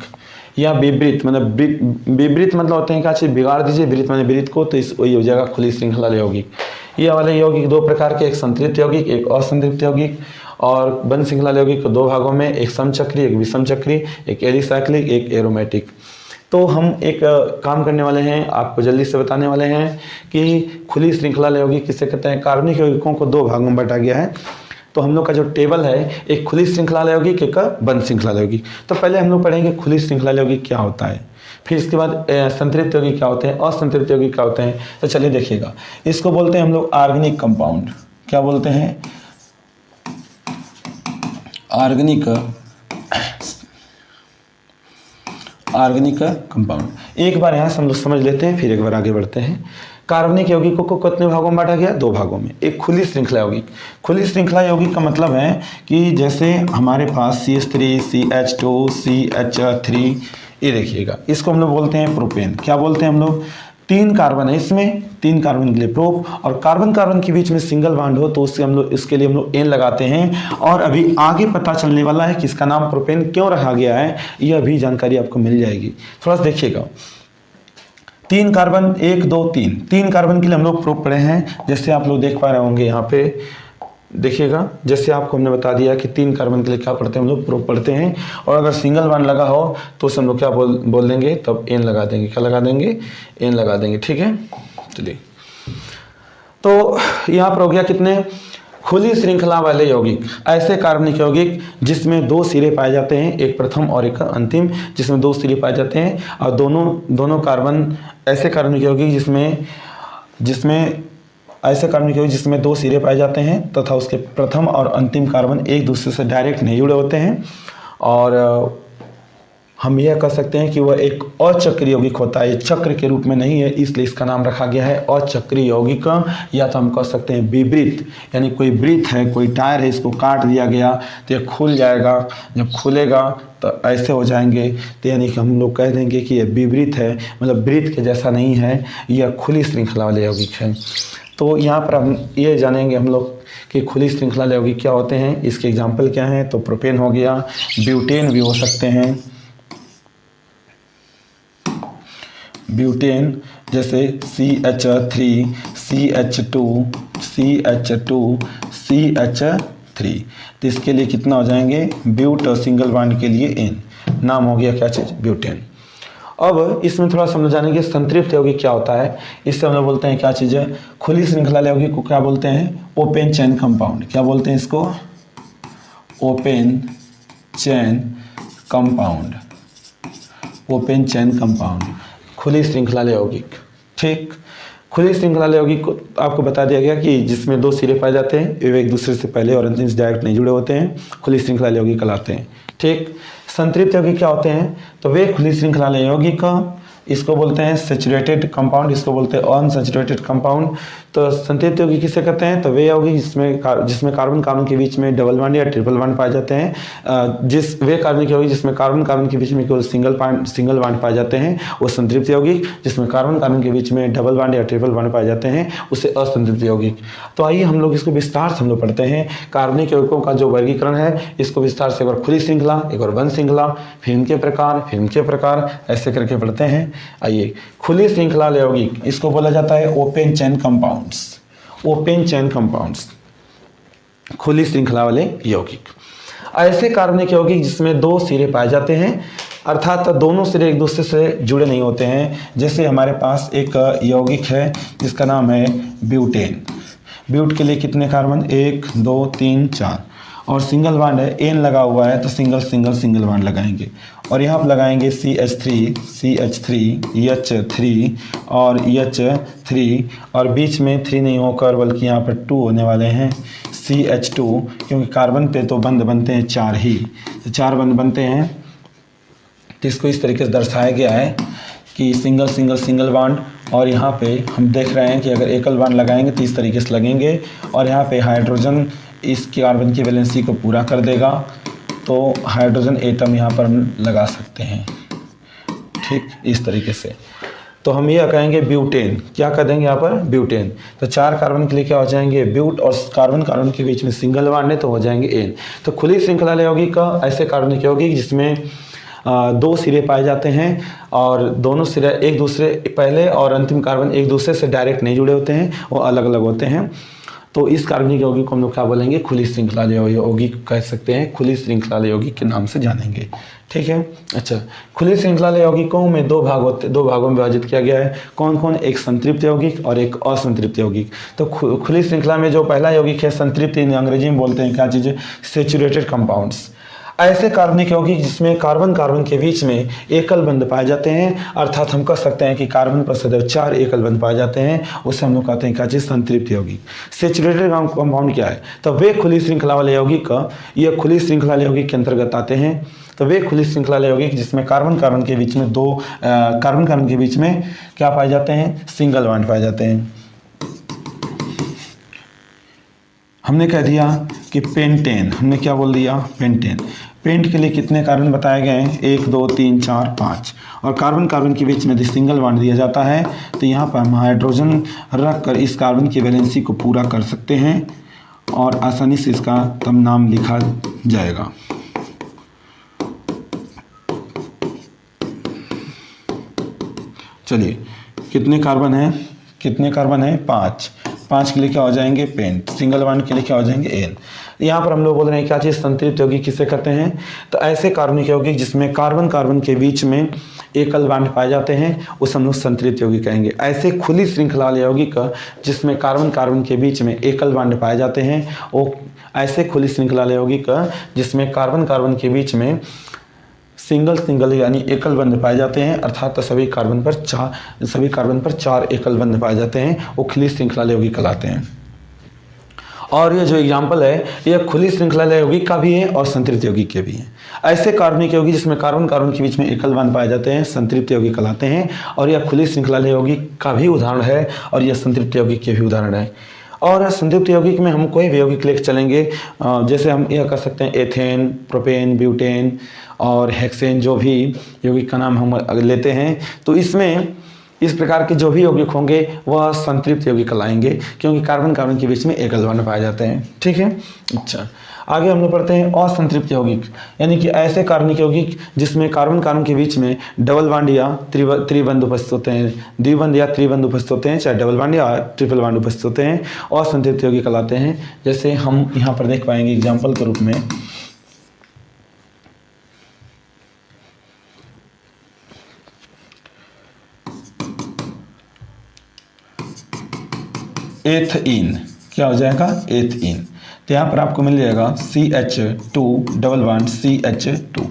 या विवृत मतलब होते हैं क्या चीज़ बिगाड़ दीजिए, वृत्त माने वृत्त को, तो इस वही हो जाएगा खुली श्रृंखला यौगिक। ये वाले यौगिक दो प्रकार के, एक संतृप्त यौगिक, एक असंतृप्त यौगिक। और बंध श्रृंखला यौगिक को दो भागों में, एक समचक्री, एक विषमचक्री, एक एलिसाइक्लिक, एक एरोमेटिक। तो हम एक काम करने वाले हैं, आपको जल्दी से बताने वाले हैं कि खुली श्रृंखला यौगिक किसे कहते हैं। कार्बनिक यौगिकों को दो भागों में बांटा गया है। तो हम लोग का जो टेबल है, एक खुली श्रृंखला यौगिक, एक बंद श्रृंखला यौगिक। तो पहले हम लोग पढ़ेंगे खुली श्रृंखला यौगिक क्या होता है, फिर इसके बाद संतृप्त यौगिक क्या होते हैं, असंतृप्त यौगिक क्या होते हैं। तो चलिए देखिएगा, इसको बोलते हैं हम लोग ऑर्गेनिक कंपाउंड। क्या बोलते हैं? Organic compound. एक बार यहाँ से हम लोग समझ लेते हैं, फिर एक बार आगे बढ़ते हैं। कार्बनिक यौगिकों को कितने भागों में बांटा गया? दो भागों में। एक खुली श्रृंखला यौगिक। खुली श्रृंखला यौगिक का मतलब है कि जैसे हमारे पास CH3, CH2, CH3, ये देखिएगा, इसको हम लोग बोलते हैं प्रोपेन। क्या बोलते हैं हम लोग? 3 कार्बन है इसमें, 3 कार्बन के लिए प्रोप, और कार्बन कार्बन के बीच में सिंगल बॉन्ड हो तो उससे हम लोग इसके लिए हम लोग N लगाते हैं। और अभी आगे पता चलने वाला है कि इसका नाम प्रोपेन क्यों रखा गया है, यह भी जानकारी आपको मिल जाएगी। थोड़ा सा देखिएगा, 3 कार्बन, 1 2 3 कार्बन के लिए हम लोग प्रोप पढ़े हैं। जैसे आप लोग देख पा रहे होंगे यहाँ पे देखिएगा, जैसे आपको हमने बता दिया कि 3 कार्बन के लिए क्या पढ़ते हैं हम लोग? प्रोप पढ़ते हैं। और अगर सिंगल बॉन्ड लगा हो तो उसे हम लोग क्या बोल देंगे? तब N लगा देंगे। क्या लगा देंगे? N लगा देंगे। ठीक है, चलिए। तो यहाँ पर हो गया कितने? खुली श्रृंखला वाले यौगिक, ऐसे कार्बनिक यौगिक जिसमें 2 सिरे पाए जाते हैं, एक प्रथम और एक अंतिम, जिसमें 2 सिरे पाए जाते हैं। और दोनों कार्बन, ऐसे कार्बनिक यौगिक जिसमें 2 सिरे पाए जाते हैं तथा उसके प्रथम और अंतिम कार्बन एक दूसरे से डायरेक्ट नहीं जुड़े होते हैं। और हम यह कह सकते हैं कि वह एक अचक्रीय यौगिक होता है, चक्र के रूप में नहीं है, इसलिए इसका नाम रखा गया है अचक्रीय यौगिक। या तो हम कह सकते हैं विवृत, यानी कोई वृत्त है, कोई टायर है, इसको काट दिया गया तो यह खुल जाएगा। जब खुलेगा तो ऐसे हो जाएंगे, तो यानी कि हम लोग कह देंगे कि यह विवृत है, मतलब वृत्त के जैसा नहीं है, यह खुली श्रृंखला वाले यौगिक है। तो यहाँ पर हम ये जानेंगे हम लोग कि खुली श्रृंखला यौगिक क्या होते हैं, इसके एग्जाम्पल क्या हैं। तो प्रोपेन हो गया, ब्यूटेन भी हो सकते हैं, ब्यूटेन जैसे CH3, CH2, CH2, CH3। तो इसके लिए कितना हो जाएंगे? ब्यूट और सिंगल बॉन्ड के लिए N, नाम हो गया क्या चीज़? ब्यूटेन। अब इसमें थोड़ा समझ जानेंगे संतृप्त यौगिक क्या होता है। इससे हम लोग बोलते हैं क्या चीज़ है? खुली श्रृंखला यौगिक को क्या बोलते हैं? Open chain compound. क्या बोलते हैं इसको? Open chain compound, open chain compound, खुली श्रृंखला यौगिक। ठीक, खुली श्रृंखला यौगिक को आपको बता दिया गया कि जिसमें 2 सिरे पाए जाते हैं, वे एक दूसरे से पहले और अंतिम से डायरेक्ट नहीं जुड़े होते हैं, खुली श्रृंखला यौगिक कहलाते हैं। ठीक, संतृप्त यौगिक क्या होते हैं? तो वे खुली श्रृंखला यौगिक, इसको बोलते हैं सैचुरेटेड कंपाउंड, इसको बोलते हैं अनसैचुरेटेड कंपाउंड। तो संतृप्त यौगिक किसे कहते हैं? तो वे यौगिक जिसमें कार्बन कार्बन के बीच में डबल बॉन्ड या ट्रिपल बॉन्ड पाए जाते हैं। वे कार्बनिक यौगिक जिसमें कार्बन कार्बन के बीच में केवल सिंगल बॉन्ड पाए जाते हैं, वो संतृप्त यौगिक। जिसमें कार्बन कार्बन के बीच में डबल बॉन्ड या ट्रिपल बॉन्ड पाए जाते हैं, उसे असंतृप्त यौगिक। तो आइए हम लोग इसको विस्तार से हम लोग पढ़ते हैं। कार्बनिक यौगिकों का जो वर्गीकरण है, इसको विस्तार से, एक बार खुली श्रृंखला, एक बार बंद श्रृंखला, फिर इनके प्रकार, ऐसे करके पढ़ते हैं। आइए, खुली श्रृंखला यौगिक, इसको बोला जाता है open chain compounds, open chain compounds, खुली श्रृंखला वाले यौगिक। ऐसे कार्बनिक यौगिक जिसमें 2 सिरे पाए जाते हैं, अर्थात दोनों सिरे एक दूसरे से जुड़े नहीं होते हैं। जैसे हमारे पास एक यौगिक है जिसका नाम है ब्यूटेन। ब्यूट के लिए कितने कार्बन? 1 2 3 4, और सिंगल बॉन्ड है, N लगा हुआ है, तो सिंगल बॉन्ड लगाएंगे। और यहाँ पर लगाएंगे CH3, H3 और H3, और बीच में 3 नहीं होकर बल्कि यहाँ पर 2 होने वाले हैं, CH2, क्योंकि कार्बन पे तो बंध बनते हैं 4 ही, तो 4 बंध बनते हैं। तो इसको इस तरीके से दर्शाया गया है कि सिंगल सिंगल सिंगल बॉन्ड, और यहाँ पे हम देख रहे हैं कि अगर एकल बॉन्ड लगाएंगे तो इस तरीके से लगेंगे, और यहाँ पे हाइड्रोजन इस कार्बन की वैलेंसी को पूरा कर देगा, तो हाइड्रोजन एटम यहाँ पर हम लगा सकते हैं। ठीक, इस तरीके से तो हम ये कहेंगे ब्यूटेन, क्या कर देंगे यहाँ पर ब्यूटेन। तो 4 कार्बन के लिए क्या हो जाएंगे ब्यूट, और कार्बन कार्बन के बीच में सिंगल बॉन्ड है तो हो जाएंगे एन। तो खुली श्रृंखला यौगिक का ऐसे कार्बनिक यौगिक जिसमें 2 सिरे पाए जाते हैं और दोनों सिरे एक दूसरे, पहले और अंतिम कार्बन एक दूसरे से डायरेक्ट नहीं जुड़े होते हैं, वो अलग अलग होते हैं। तो इस कार्बनिक यौगिक को हम लोग क्या बोलेंगे, खुली श्रृंखला यौगिक कह सकते हैं, खुली श्रृंखला यौगिक के नाम से जानेंगे। ठीक है। अच्छा, खुली श्रृंखला यौगिकों में 2 भागों में विभाजित किया गया है। कौन कौन, एक संतृप्त यौगिक और एक असंतृप्त यौगिक। तो खुली श्रृंखला में जो पहला यौगिक है संतृप्त, अंग्रेजी में बोलते हैं क्या चीज़, सेचुरेटेड कंपाउंड्स। ऐसे कार्बनिक यौगिक जिसमें कार्बन कार्बन के बीच में एकल बंध पाए जाते हैं, अर्थात हम कह सकते हैं कि कार्बन पर सदैव 4 एकल बंध पाए जाते हैं, उसे हम लोग कहते हैं क्या चीज़, संतृप्त यौगिक। सेचुरेटेड कंपाउंड क्या है, तो वे खुली श्रृंखला वाले यौगिक का, ये खुली श्रृंखला यौगिक के अंतर्गत आते हैं। तो वे खुली श्रृंखला यौगिक जिसमें कार्बन कार्बन के बीच में कार्बन कार्बन के बीच में क्या पाए जाते हैं, सिंगल बॉन्ड पाए जाते हैं। हमने कह दिया कि पेंटेन, हमने क्या बोल दिया, पेंटेन। पेंट के लिए कितने कार्बन बताए गए हैं, 1 2 3 4 5, और कार्बन कार्बन के बीच में यदि सिंगल बॉन्ड दिया जाता है तो यहाँ पर हम हाइड्रोजन रख कर इस कार्बन की वैलेंसी को पूरा कर सकते हैं और आसानी से इसका तब नाम लिखा जाएगा। चलिए, कितने कार्बन है 5 के लिए क्या हो जाएंगे पेंट, सिंगल बॉन्ड के लिए क्या हो जाएंगे एन। यहाँ पर हम लोग बोल रहे हैं क्या चीज़, संतृप्त यौगिक किसे कहते हैं, तो ऐसे कार्बनिक यौगिक जिसमें कार्बन कार्बन के बीच में एकल बॉन्ड पाए जाते हैं उसे हम लोग संतृप्त यौगिक कहेंगे। ऐसे खुली श्रृंखला यौगिक जिसमें कार्बन कार्बन के बीच में एकल बॉन्ड पाए जाते हैं, वो ऐसे खुली श्रृंखला यौगिक जिसमें कार्बन कार्बन के बीच में सिंगल यानी एकल बंध पाए जाते हैं, अर्थात सभी कार्बन पर 4 एकल बंध पाए जाते हैं, वो खुली श्रृंखला यौगिक कहलाते हैं। और ये जो एग्जाम्पल है ये खुली श्रृंखला यौगिक का भी है और संतृप्त यौगिक के भी है। ऐसे कार्बनिक यौगिक जिसमें कार्बन कार्बन के बीच में एकल बंध पाए जाते हैं संतृप्त यौगिक कहलाते हैं, और यह खुली श्रृंखला यौगिक का भी उदाहरण है और यह संतृप्त यौगिक के भी उदाहरण है। और संतृप्त यौगिक में हम कोई भी यौगिक लेकर चलेंगे, जैसे हम यह कर सकते हैं एथेन, प्रोपेन, ब्यूटेन और हेक्सेन, जो भी यौगिक का नाम हम लेते हैं, तो इसमें इस प्रकार के जो भी यौगिक होंगे वह संतृप्त यौगिक कहलाएंगे, क्योंकि कार्बन कार्बन के बीच में एकल बॉन्ड पाए जाते हैं। ठीक है। अच्छा, आगे हम लोग पढ़ते हैं असंतृप्त यौगिक, यानी कि ऐसे कार्बनिक यौगिक जिसमें कार्बन कार्बन के बीच में डबल बॉन्ड या त्रिबंध उपस्थित होते हैं, द्विबंध या त्रिबंध उपस्थित होते हैं, चाहे डबल बॉन्ड या ट्रिपल बॉन्ड उपस्थित होते हैं, असंतृप्त यौगिक कहलाते हैं। जैसे हम यहाँ पर देख पाएंगे एग्जाम्पल के रूप में, एथीन, क्या हो जाएगा एथीन। तो यहाँ पर आपको मिल जाएगा CH2 डबल बॉन्ड CH2।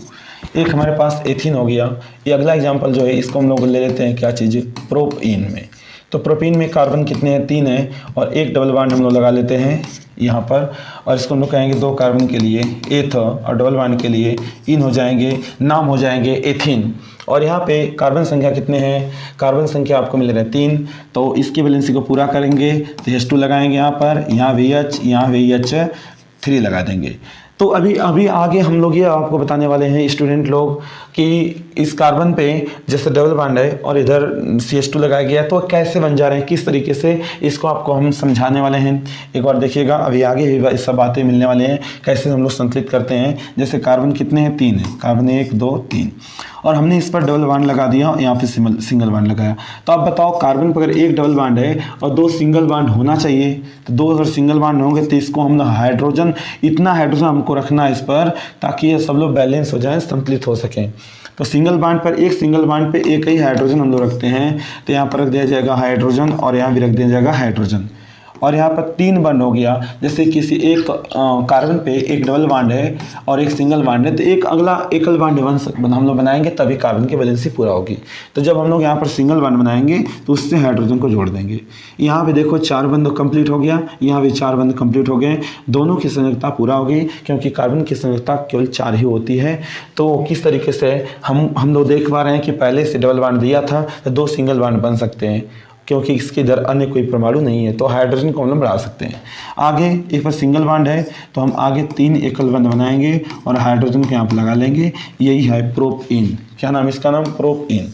एक हमारे पास एथीन हो गया। ये अगला एग्जांपल जो है इसको हम लोग ले लेते हैं क्या चीज़, प्रोपीन में। तो प्रोपीन में कार्बन कितने हैं, 3 है, और एक डबल बॉन्ड हम लोग लगा लेते हैं यहाँ पर, और इसको हम लोग कहेंगे 2 कार्बन के लिए एथ और डबल बॉन्ड के लिए इन हो जाएंगे, नाम हो जाएंगे एथीन। और यहाँ पे कार्बन संख्या कितने हैं, कार्बन संख्या आपको मिल रहा है 3, तो इसकी वैलेंसी को पूरा करेंगे तो H2 लगाएंगे यहाँ पर, यहाँ VH3 लगा देंगे। तो अभी आगे हम लोग ये आपको बताने वाले हैं स्टूडेंट लोग कि इस कार्बन पे जैसे डबल बॉन्ड है और इधर CH2 लगाया गया है तो कैसे बन जा रहे हैं, किस तरीके से, इसको आपको हम समझाने वाले हैं। एक बार देखिएगा, अभी आगे भी सब बातें मिलने वाले हैं कैसे हम लोग संतुलित करते हैं। जैसे कार्बन कितने हैं, 3 है, कार्बन 1 2 3, और हमने इस पर डबल बॉन्ड लगा दिया, यहाँ पे सिंगल बॉन्ड लगाया। तो आप बताओ कार्बन पर अगर एक डबल बॉन्ड है और 2 सिंगल बॉन्ड होना चाहिए, तो 2 अगर सिंगल बॉन्ड होंगे तो इसको हम हाइड्रोजन, इतना हाइड्रोजन हमको रखना है इस पर ताकि ये सब लोग बैलेंस हो जाएं, संतुलित हो सकें। तो सिंगल बॉन्ड पर एक सिंगल बॉन्ड पे एक ही हाइड्रोजन हम लोग रखते हैं, तो यहाँ पर रख दिया जाएगा हाइड्रोजन और यहाँ भी रख दिया जाएगा हाइड्रोजन। और यहाँ पर 3 बॉन्ड हो गया, जैसे किसी एक कार्बन पे एक डबल बॉन्ड है और एक सिंगल बॉन्ड है, तो एक अगला एकल बॉन्ड हम लोग बनाएंगे तभी कार्बन की वैलेंसी पूरा होगी। तो जब हम लोग यहाँ पर सिंगल बॉन्ड बनाएंगे तो उससे हाइड्रोजन को जोड़ देंगे। यहाँ पे देखो 4 बंध कंप्लीट हो गया, यहाँ भी 4 बंध कंप्लीट हो गए, दोनों की संयोजकता पूरा हो गई, क्योंकि कार्बन की संयोजकता केवल 4 ही होती है। तो किस तरीके से हम लोग देख पा रहे हैं कि पहले से डबल बॉन्ड दिया था तो 2 सिंगल बॉन्ड बन सकते हैं, क्योंकि इसके इधर अन्य कोई परमाणु नहीं है, तो हाइड्रोजन को हम लोग बढ़ा सकते हैं। आगे एक बार सिंगल बॉन्ड है तो हम आगे 3 एकल बंध बनाएंगे और हाइड्रोजन को यहाँ पर लगा लेंगे, यही है प्रोपीन। क्या नाम इसका? नाम प्रोपीन।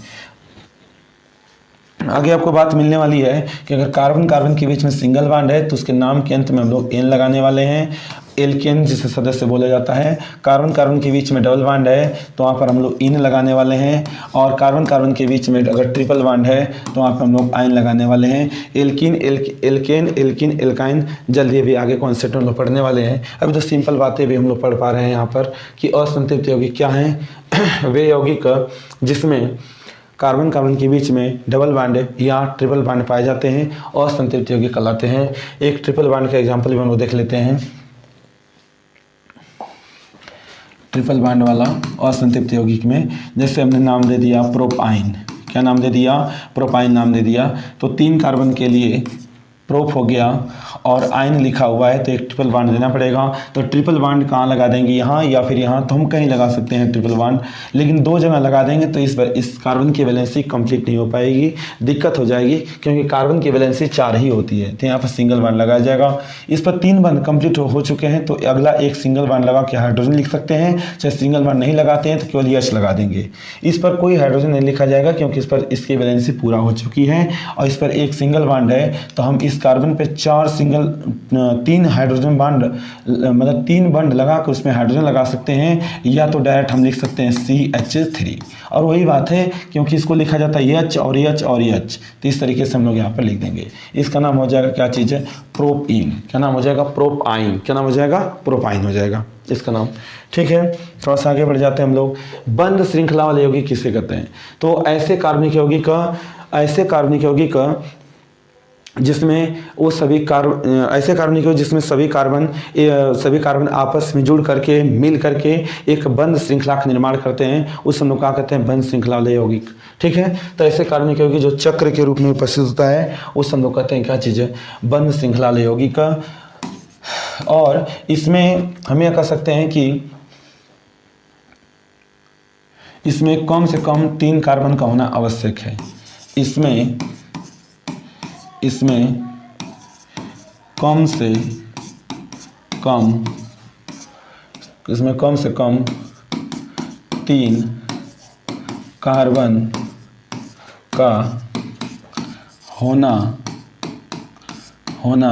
आगे आपको बात मिलने वाली है कि अगर कार्बन कार्बन के बीच में सिंगल बॉन्ड है तो उसके नाम के अंत में हम लोग एन लगाने वाले हैं, एल्केन जिसे सदस्य बोला जाता है। कार्बन कार्बन के बीच में डबल बॉन्ड है तो वहाँ पर हम लोग इन लगाने वाले हैं, और कार्बन कार्बन के बीच में अगर ट्रिपल बॉन्ड है तो वहाँ पर हम लोग आइन लगाने वाले हैं। एल्किन एल्केन एल्किन एल्काइन जल्दी भी आगे कॉन्सेप्ट हम लोग पढ़ने वाले हैं। अभी तो सिंपल बातें भी हम लोग पढ़ पा रहे हैं यहाँ पर कि असंतृप्त यौगिक क्या हैं। वे यौगिक जिसमें कार्बन कार्बन के बीच में डबल बॉन्ड या ट्रिपल बॉन्ड पाए जाते हैं असंतृप्त यौगिक कहलाते हैं। एक ट्रिपल बॉन्ड का एग्जांपल भी हम लोग देख लेते हैं। ट्रिपल बॉन्ड वाला असंतृप्त यौगिक में जैसे हमने नाम दे दिया प्रोपाइन। क्या नाम दे दिया? प्रोपाइन नाम दे दिया। तो 3 कार्बन के लिए प्रोप हो गया और आइन लिखा हुआ है तो एक ट्रिपल बॉन्ड देना पड़ेगा। तो ट्रिपल बॉन्ड कहाँ लगा देंगे? यहाँ या फिर यहाँ, तो हम कहीं लगा सकते हैं ट्रिपल बॉन्ड, लेकिन 2 जगह लगा देंगे तो इस कार्बन की वैलेंसी कंप्लीट नहीं हो पाएगी, दिक्कत हो जाएगी, क्योंकि कार्बन की वैलेंसी 4 ही होती है। तो यहाँ पर सिंगल बॉन्ड लगाया जाएगा। इस पर 3 बॉन्ड कंप्लीट हो चुके हैं तो अगला एक सिंगल बॉन्ड लगा के हाइड्रोजन लिख सकते हैं। चाहे सिंगल बॉन्ड नहीं लगाते हैं तो केवल यश लगा देंगे। इस पर कोई हाइड्रोजन नहीं लिखा जाएगा क्योंकि इस पर इसकी वैलेंसी पूरा हो चुकी है, और इस पर एक सिंगल बॉन्ड है तो हम इस कार्बन पे 3 हाइड्रोजन बॉन्ड मतलब 3 बॉन्ड लगाकर उसमें हाइड्रोजन लगा सकते हैं, या तो डायरेक्ट हम लिख सकते हैं CH3। और वही बात है क्योंकि इसको लिखा जाता है H और H और H, तो इस तरीके से हम लोग यहाँ पर लिख देंगे। इसका नाम हो जाएगा क्या चीज़ है? प्रोपीन। क्या नाम हो जाएगा? प्रोपाइन। क्या नाम हो जाएगा? प्रोपाइन हो जाएगा इसका नाम। ठीक है, थोड़ा सा आगे बढ़ जाते हैं हम लोग। बंध श्रृंखला वाले यौगिक किसे कहते हैं? तो ऐसे कार्बनिक यौगिक जिसमें वो सभी ऐसे कार्बनिक यौगिक जिसमें सभी कार्बन आपस में जुड़ करके मिल करके एक बंध श्रृंखला का निर्माण करते हैं, उस हम लोग क्या कहते हैं? बंध श्रृंखला वाले यौगिक। ठीक है, तो ऐसे कार्बनिक यौगिक जो चक्र के रूप में उपस्थित होता है उस हम लोग कहते हैं क्या चीज़ है? बंध श्रृंखला वाले यौगिक। और इसमें हम यह कह सकते हैं कि इसमें कम से कम 3 कार्बन का होना आवश्यक है। इसमें कम से कम 3 कार्बन का होना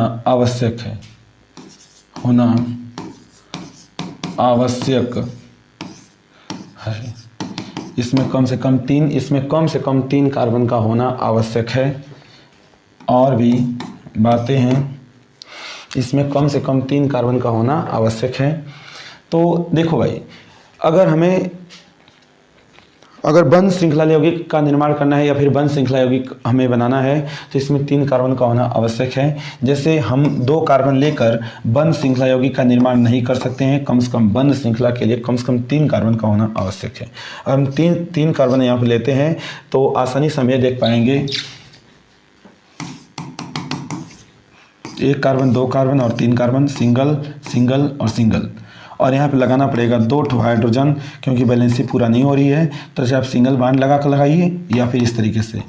आवश्यक है, इसमें कम से कम 3 कार्बन का होना आवश्यक है। और भी बातें हैं, इसमें कम से कम 3 कार्बन का होना आवश्यक है। तो देखो भाई, अगर बंध श्रृंखला यौगिक का निर्माण करना है या फिर बंध श्रृंखला यौगिक हमें बनाना है तो इसमें 3 कार्बन का होना आवश्यक है। जैसे हम 2 कार्बन लेकर बंध श्रृंखला यौगिक का निर्माण नहीं कर सकते हैं, कम से कम बंध श्रृंखला के लिए कम से कम 3 कार्बन का होना आवश्यक है। अगर हम 3 कार्बन यहाँ पर लेते हैं तो आसानी से हम ये देख पाएंगे 1 कार्बन, 2 कार्बन और 3 कार्बन, सिंगल सिंगल और सिंगल, और यहाँ पे लगाना पड़ेगा 2 हाइड्रोजन, क्योंकि बैलेंसी पूरा नहीं हो रही है। तो चाहे आप सिंगल बॉन्ड लगा कर लगाइए या फिर इस तरीके से।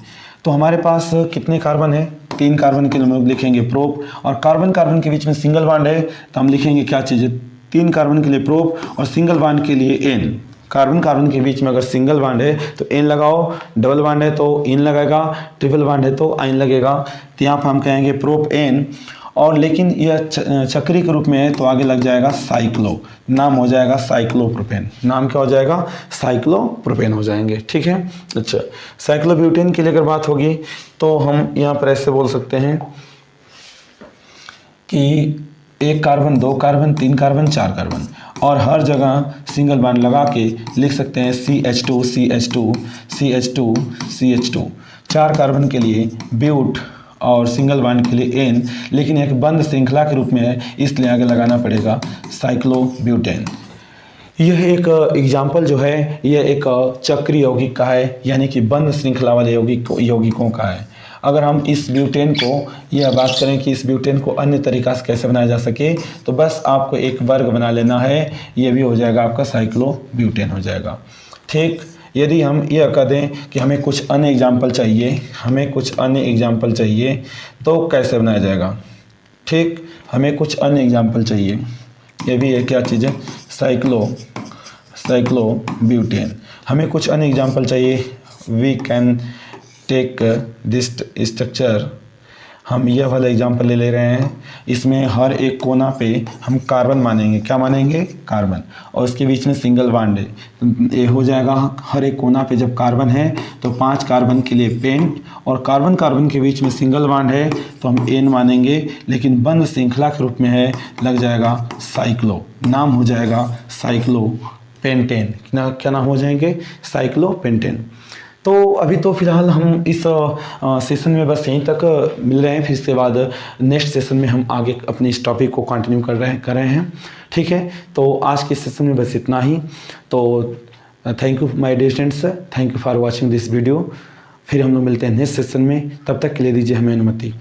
तो हमारे पास कितने कार्बन है? 3 कार्बन के लिए हम लोग लिखेंगे प्रोप, और कार्बन कार्बन के बीच में सिंगल बॉन्ड है तो हम लिखेंगे क्या चीज़ है? 3 कार्बन के लिए प्रोप और सिंगल बॉन्ड के लिए एन। कार्बन कार्बन के बीच में अगर सिंगल बॉन्ड है तो एन लगाओ, डबल बॉन्ड है तो इन लगेगा, ट्रिपल बॉन्ड है तो आइन लगेगा। तो यहाँ पर हम कहेंगे प्रोप एन, और लेकिन यह चक्री के रूप में है तो आगे लग जाएगा साइक्लो, नाम हो जाएगा साइक्लोप्रोपेन। नाम क्या हो जाएगा? साइक्लोप्रोपेन हो जाएंगे। ठीक है, अच्छा, साइक्लोब्यूटेन की अगर बात होगी तो हम यहाँ पर ऐसे बोल सकते हैं कि 1 कार्बन, 2 कार्बन, 3 कार्बन, 4 कार्बन, और हर जगह सिंगल बॉन्ड लगा के लिख सकते हैं CH2 CH2 CH2 CH2। 4 carbon के लिए ब्यूट और सिंगल बॉन्ड के लिए N, लेकिन एक बंद श्रृंखला के रूप में है, इसलिए आगे लगाना पड़ेगा साइक्लोब्यूटेन। यह एक एग्जाम्पल जो है यह एक चक्रीय यौगिक का है, यानी कि बंद श्रृंखला वाले यौगिकों का है। अगर हम इस ब्यूटेन को यह बात करें कि इस ब्यूटेन को अन्य तरीक़ा से कैसे बनाया जा सके, तो बस आपको एक वर्ग बना लेना है, यह भी हो जाएगा आपका साइक्लोब्यूटेन हो जाएगा। ठीक, यदि हम यह कह दें कि हमें कुछ अन्य एग्जाम्पल चाहिए, तो कैसे बनाया जाएगा। ठीक, हमें कुछ अन्य एग्जाम्पल चाहिए, ये भी है क्या चीज़ है, साइक्लोब्यूटेन। हमें कुछ अन्य एग्जाम्पल चाहिए। We can take this structure, हम यह वाला एग्जाम्पल ले रहे हैं। इसमें हर एक कोना पे हम कार्बन मानेंगे, क्या मानेंगे, कार्बन, और उसके बीच में सिंगल बॉन्ड है, ये हो जाएगा हर एक कोना पे जब कार्बन है तो 5 कार्बन के लिए पेंट, और कार्बन कार्बन के बीच में सिंगल बॉन्ड है तो हम N मानेंगे, लेकिन बंद श्रृंखला के रूप में है, लग जाएगा साइक्लो, नाम हो जाएगा साइक्लोपेंटेन। क्या नाम हो जाएंगे, साइक्लोपेंटेन। तो अभी तो फिलहाल हम इस सेशन में बस यहीं तक मिल रहे हैं, फिर इसके बाद नेक्स्ट सेशन में हम आगे अपने इस टॉपिक को कंटिन्यू कर रहे हैं। ठीक है, तो आज के सेशन में बस इतना ही। तो thank you my dear students, thank you for watching this video. फिर हम लोग मिलते हैं नेक्स्ट सेशन में, तब तक के लिए दीजिए हमें अनुमति।